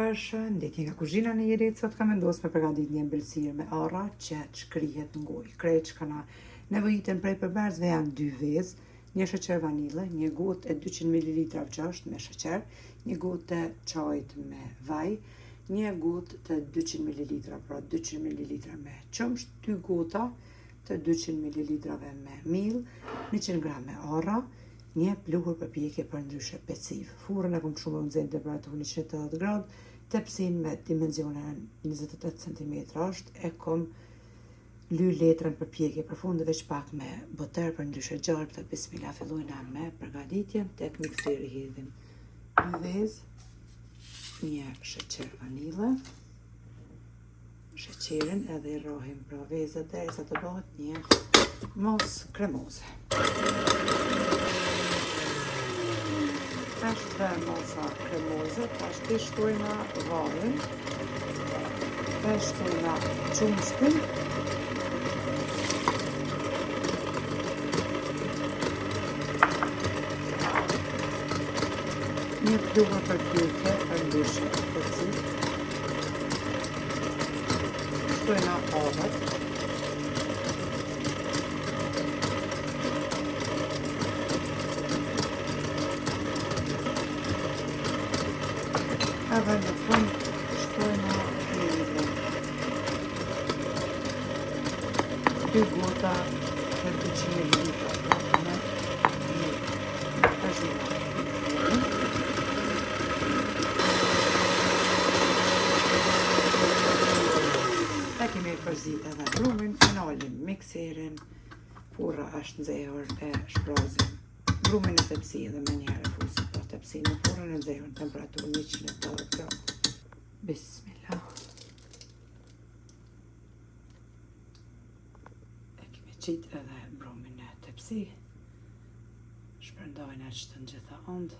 Përshëndetje nga kuzhina në Jerit. Sot kam vendosur me përgatitur një ëmbëlsirë me arra që shkrihet në gojë. Krejt që kanë nevojitën prej përbërësve janë 2 vezë, një sheqer vanile, një gotë e 200 ml gjasht me sheqer, një gotë e çajit me vaj, një gotë të 200 ml, pra 200 ml me qumsht, 2 gota të 200 ml me miell, 100 g me arra, një pluhur për pjekje për ndryshe peciv. Furrën e kom shumë nxehtë temperaturë 180 gradë, tepsin me dimensionin 28 cm është, e kom ly letrën për pjekje përfunde veç pak me boter për ndryshe gjarë. Të bismillah fillojna me përgatitjen. Tek mikseri hidhim 2 vezë, një sheqer vanile, sheqerin edhe i rrohim pra vezët derisa të bëhet një mos kremoze. Tash të mosa kremoze, tash të shtojna vallën, të shtojna qumshtin, një pluhur për pjekje për ndryshe peciv, shtojna arrat, edhe në fund shtojna miellin, 2 gota për 200 ml me miell. E kemi përzit edhe brumin, finalim mikserin, furra është nxehur e shprozim brumin në tepsi dhe me njëherë fusim për tepsi në furrën e nxehur në temperaturë 180 gradë. Bismillah. E kemi qit edhe brumin në tepsi, shpërndajnë që të në gjitha andë,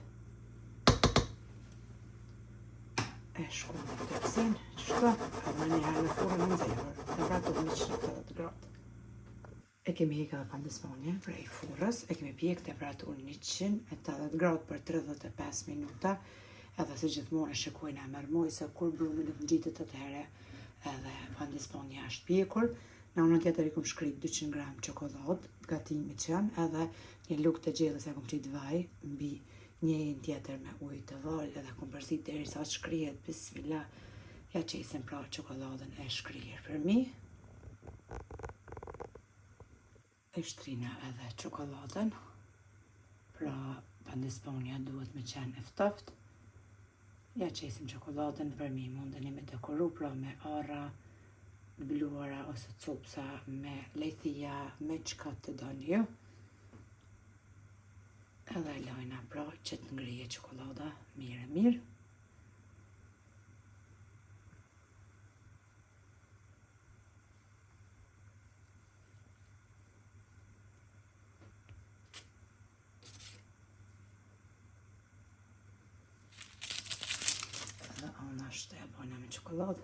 e shkon në tepsin, qështu, edhe njëherë në furrën e nxehur, temperaturë 180 gradë. E kemi heka dhe pandisponje prej furrës, e kemi pjek temperaturën 180 gradë për 35 minuta, edhe si gjithmonë shikojna e mërmoj se kur brumi nuk ngjitet atëherë edhe pandisponja është pjekur. Në anën tjetër i kom shkrit 200 g çokoladë, gatimi që janë, edhe një lugë të gjellës e kom qit vaj mbi njëjin tjetër me ujë të val, edhe kom përzit derisa të shkrihet. Bismillah, ja qesim pra çokoladën e shkrirë për mi. E shtrina edhe çokoladën, pra pandisponja duhet me qenë e ftoftë. Ja qesim çokoladën për mi, mundeni me dekoru pra me arra, bluara ose copsa, me lejthia, me çka të doni ju. Edhe e lajna pra që të ngrije çokolada mirë. Ashtë e bojna me çokoladë.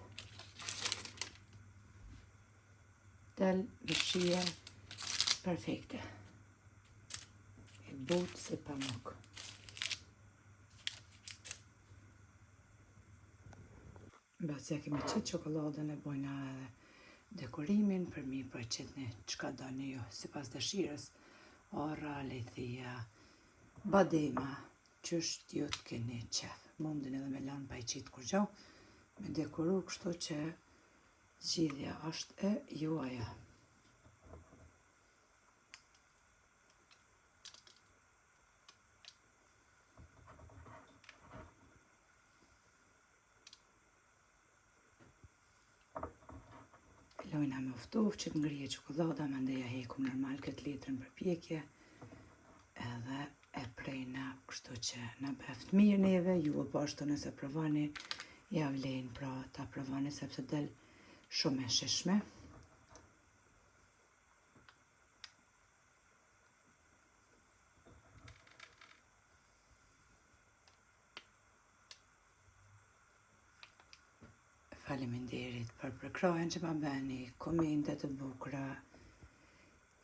Del me shije perfekte. E butë si pamuk. Mbas ja kemi qit çokoladën, e bojna edhe dekorimin për mi për qitni çka doni ju sipas dëshirës. Arra, lejthia, badema, qësht ju të keni qef. Mundin edhe me lanë pa i qitë kur gjo, me dekoru kështu që zgjidhja është e juaja. Lojna me ftofë që të ngrije çokolada, mandej ja hekum normal këtë letrën për pjekje, edhe e prejna kështu që na beft mirë neve, ju e pashtu nëse provani, ja vlen pra ta provani sepse del shumë e shishme. Faleminderit për përkrajen që ma bëni, komente të bukura,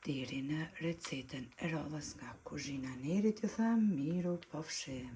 deri në recetën e radhës nga kuzhina e Nerit, ju them miru pafshim.